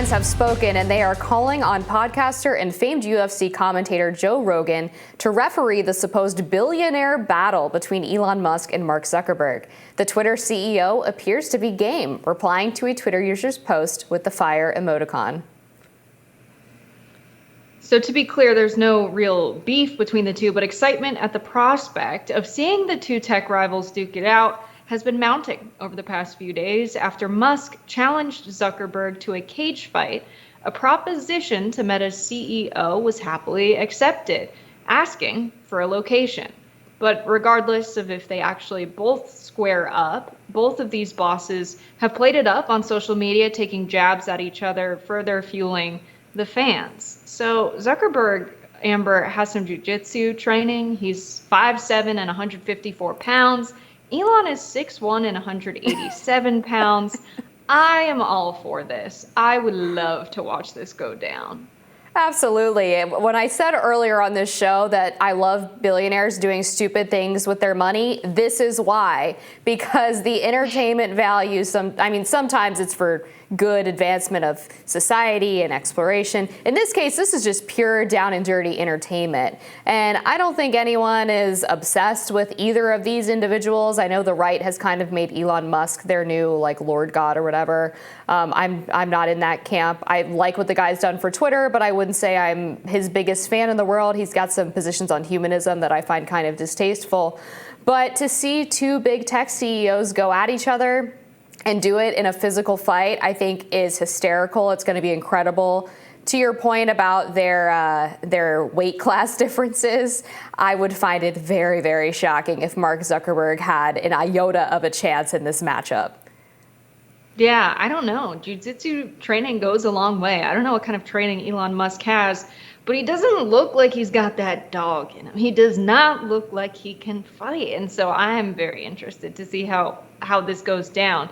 fans have spoken, and they are calling on podcaster and famed UFC commentator Joe Rogan to referee the supposed billionaire battle between Elon Musk and Mark Zuckerberg. The Twitter CEO appears to be game, replying to a Twitter user's post with the fire emoticon. So to be clear, there's no real beef between the two, but excitement at the prospect of seeing the two tech rivals duke it out has been mounting over the past few days after Musk challenged Zuckerberg to a cage fight. A proposition to Meta's CEO was happily accepted, asking for a location. But regardless of if they actually both square up, both of these bosses have played it up on social media, taking jabs at each other, further fueling the fans. So Zuckerberg, Amber, has some jiu-jitsu training. He's 5'7" and 154 pounds. Elon is 6'1" and 187 pounds. I am all for this. I would love to watch this go down. Absolutely. When I said earlier on this show that I love billionaires doing stupid things with their money, this is why. Because the entertainment value, sometimes it's for good advancement of society and exploration. In this case, this is just pure down and dirty entertainment. And I don't think anyone is obsessed with either of these individuals. I know the right has kind of made Elon Musk their new Lord God or whatever. I'm not in that camp. I like what the guy's done for Twitter, but I wouldn't say I'm his biggest fan in the world. He's got some positions on humanism that I find kind of distasteful. But to see two big tech CEOs go at each other and do it in a physical fight, I think is hysterical. It's going to be incredible. To your point about their weight class differences, I would find it very, very shocking if Mark Zuckerberg had an iota of a chance in this matchup. Yeah, I don't know. Jiu-jitsu training goes a long way. I don't know what kind of training Elon Musk has, but he doesn't look like he's got that dog in him. He does not look like he can fight. And so I am very interested to see how this goes down.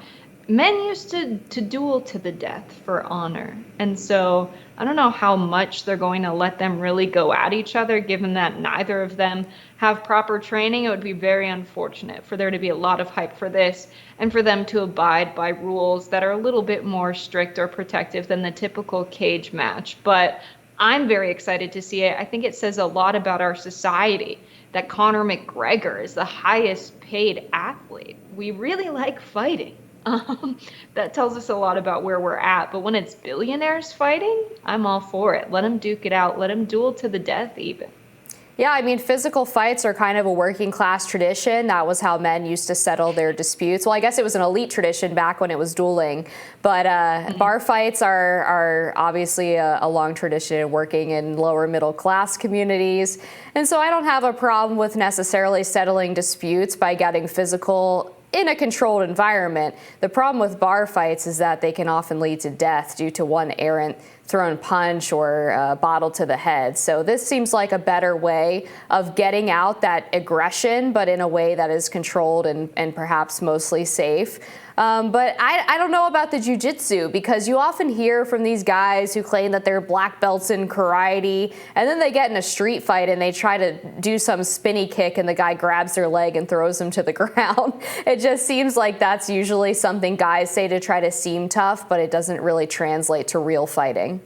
Men used to duel to the death for honor. And so I don't know how much they're going to let them really go at each other, given that neither of them have proper training. It would be very unfortunate for there to be a lot of hype for this and for them to abide by rules that are a little bit more strict or protective than the typical cage match. But I'm very excited to see it. I think it says a lot about our society that Conor McGregor is the highest paid athlete. We really like fighting. That tells us a lot about where we're at. But when it's billionaires fighting, I'm all for it. Let them duke it out. Let them duel to the death even. Yeah, physical fights are kind of a working class tradition. That was how men used to settle their disputes. Well, I guess it was an elite tradition back when it was dueling. But bar fights are obviously a long tradition working in lower middle class communities. And so I don't have a problem with necessarily settling disputes by getting physical in a controlled environment. The problem with bar fights is that they can often lead to death due to one errant thrown punch or bottle to the head. So this seems like a better way of getting out that aggression, but in a way that is controlled and perhaps mostly safe. But I don't know about the jiu-jitsu, because you often hear from these guys who claim that they're black belts in karate, and then they get in a street fight and they try to do some spinny kick and the guy grabs their leg and throws them to the ground. It just seems like that's usually something guys say to try to seem tough, but it doesn't really translate to real fighting.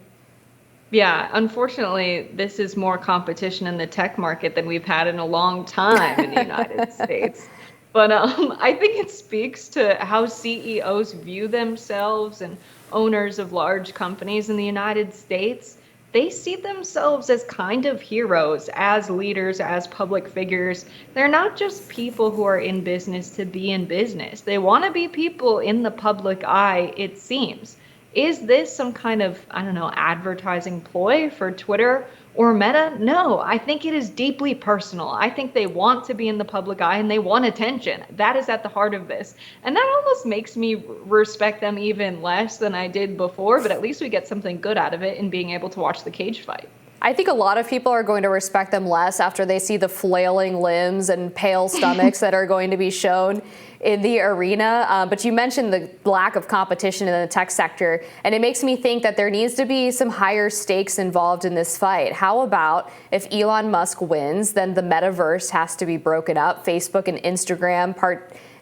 Yeah, unfortunately, this is more competition in the tech market than we've had in a long time in the United States. But I think it speaks to how CEOs view themselves and owners of large companies in the United States. They see themselves as kind of heroes, as leaders, as public figures. They're not just people who are in business to be in business. They want to be people in the public eye, it seems. Is this some kind of, advertising ploy for Twitter or Meta? No, I think it is deeply personal. I think they want to be in the public eye and they want attention. That is at the heart of this. And that almost makes me respect them even less than I did before, but at least we get something good out of it in being able to watch the cage fight. I think a lot of people are going to respect them less after they see the flailing limbs and pale stomachs that are going to be shown in the arena. But you mentioned the lack of competition in the tech sector, and it makes me think that there needs to be some higher stakes involved in this fight. How about if Elon Musk wins, then the metaverse has to be broken up. Facebook and Instagram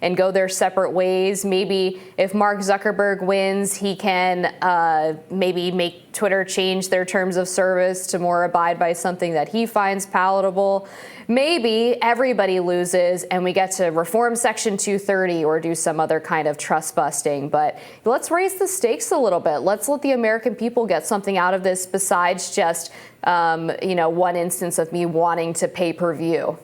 and go their separate ways. Maybe if Mark Zuckerberg wins, he can maybe make Twitter change their terms of service to more abide by something that he finds palatable. Maybe everybody loses and we get to reform Section 230 or do some other kind of trust busting. But let's raise the stakes a little bit. Let's let the American people get something out of this besides just, one instance of me wanting to pay per view.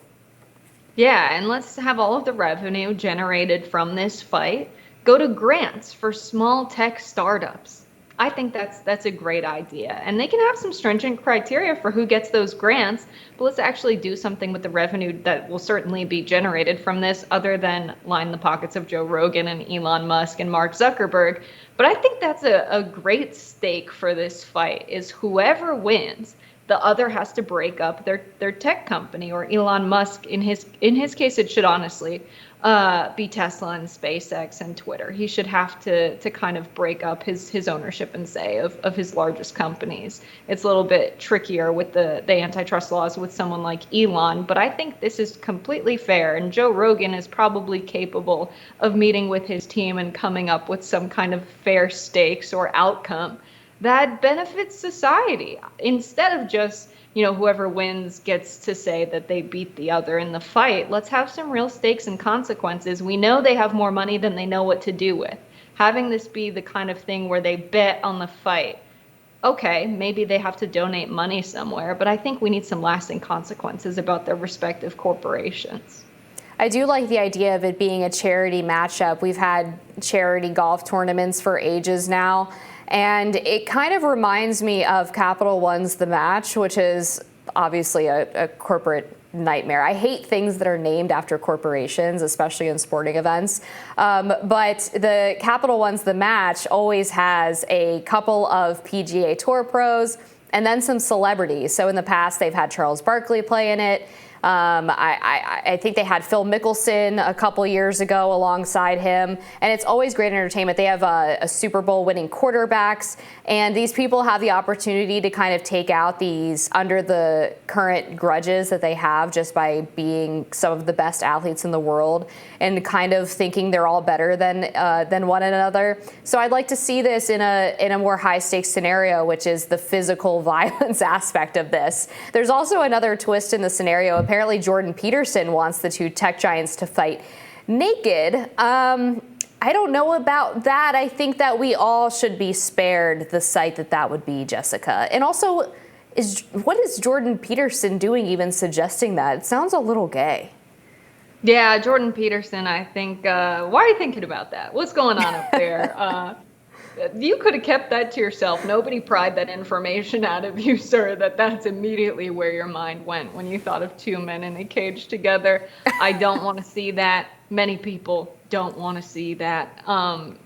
Yeah, and let's have all of the revenue generated from this fight go to grants for small tech startups. I think that's a great idea. And they can have some stringent criteria for who gets those grants, but let's actually do something with the revenue that will certainly be generated from this other than line the pockets of Joe Rogan and Elon Musk and Mark Zuckerberg. But I think that's a great stake for this fight is whoever wins, the other has to break up their tech company, or Elon Musk, in his case, it should honestly be Tesla and SpaceX and Twitter. He should have to kind of break up his ownership and say of his largest companies. It's a little bit trickier with the antitrust laws with someone like Elon, but I think this is completely fair. And Joe Rogan is probably capable of meeting with his team and coming up with some kind of fair stakes or outcome that benefits society instead of just, whoever wins gets to say that they beat the other in the fight. Let's have some real stakes and consequences. We know they have more money than they know what to do with. Having this be the kind of thing where they bet on the fight. Okay, maybe they have to donate money somewhere, but I think we need some lasting consequences about their respective corporations. I do like the idea of it being a charity matchup. We've had charity golf tournaments for ages now. And it kind of reminds me of Capital One's The Match, which is obviously a corporate nightmare. I hate things that are named after corporations, especially in sporting events. But the Capital One's The Match always has a couple of PGA Tour pros and then some celebrities. So in the past, they've had Charles Barkley play in it. I think they had Phil Mickelson a couple years ago alongside him, and it's always great entertainment. They have a Super Bowl winning quarterbacks, and these people have the opportunity to kind of take out these under the current grudges that they have just by being some of the best athletes in the world and kind of thinking they're all better than one another. So I'd like to see this in a more high stakes scenario, which is the physical violence aspect of this. There's also another twist in the scenario. Apparently, Jordan Peterson wants the two tech giants to fight naked. I don't know about that. I think that we all should be spared the sight that would be, Jessica. And also, what is Jordan Peterson doing even suggesting that? It sounds a little gay. Yeah, Jordan Peterson, I think, why are you thinking about that? What's going on up there? You could have kept that to yourself. Nobody pried that information out of you, sir, that's immediately where your mind went when you thought of two men in a cage together. I don't want to see that. Many people don't want to see that.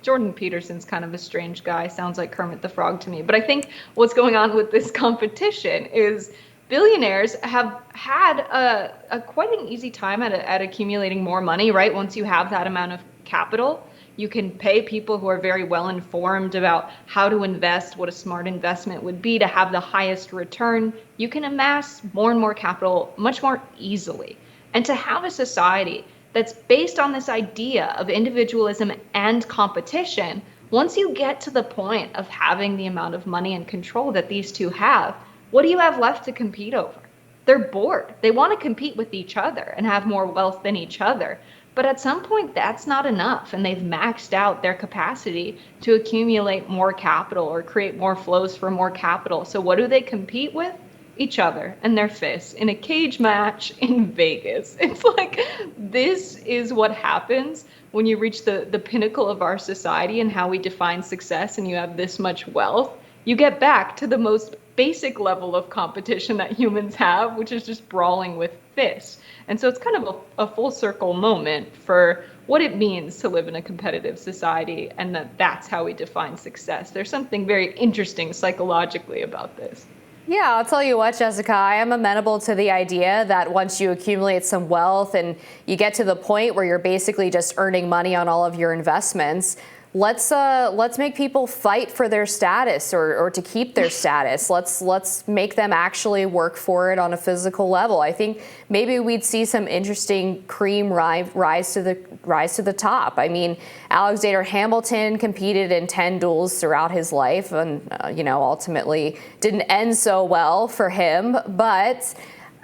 Jordan Peterson's kind of a strange guy. Sounds like Kermit the Frog to me. But I think what's going on with this competition is billionaires have had a quite an easy time at accumulating more money, right? Once you have that amount of capital, you can pay people who are very well informed about how to invest, what a smart investment would be to have the highest return. You can amass more and more capital much more easily. And to have a society that's based on this idea of individualism and competition, once you get to the point of having the amount of money and control that these two have, what do you have left to compete over? They're bored. They want to compete with each other and have more wealth than each other. But at some point, that's not enough, and they've maxed out their capacity to accumulate more capital or create more flows for more capital. So what do they compete with? Each other and their fists in a cage match in Vegas. It's like, this is what happens when you reach the pinnacle of our society and how we define success, and you have this much wealth. You get back to the most basic level of competition that humans have, which is just brawling with fists. And so it's kind of a full circle moment for what it means to live in a competitive society, and that's how we define success. There's something very interesting psychologically about this. Yeah, I'll tell you what, Jessica, I am amenable to the idea that once you accumulate some wealth and you get to the point where you're basically just earning money on all of your investments, let's make people fight for their status or to keep their status. Let's make them actually work for it on a physical level. I think maybe we'd see some interesting cream rise to the top. I mean, Alexander Hamilton competed in 10 duels throughout his life, and ultimately didn't end so well for him. But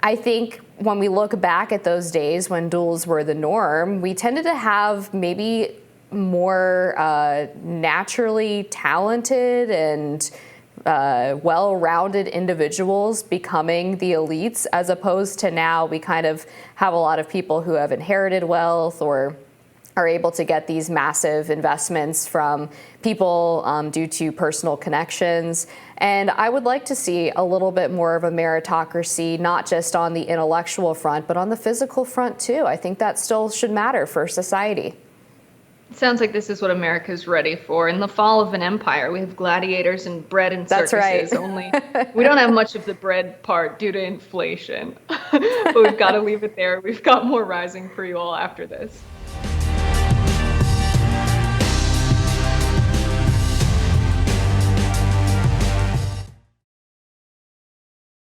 I think when we look back at those days when duels were the norm, we tended to have maybe more naturally talented and well-rounded individuals becoming the elites, as opposed to now we kind of have a lot of people who have inherited wealth or are able to get these massive investments from people due to personal connections. And I would like to see a little bit more of a meritocracy, not just on the intellectual front, but on the physical front too. I think that still should matter for society. It sounds like this is what America's ready for. In the fall of an empire, we have gladiators and bread and circuses. That's right. Only we don't have much of the bread part due to inflation. But we've got to leave it there. We've got more rising for you all after this.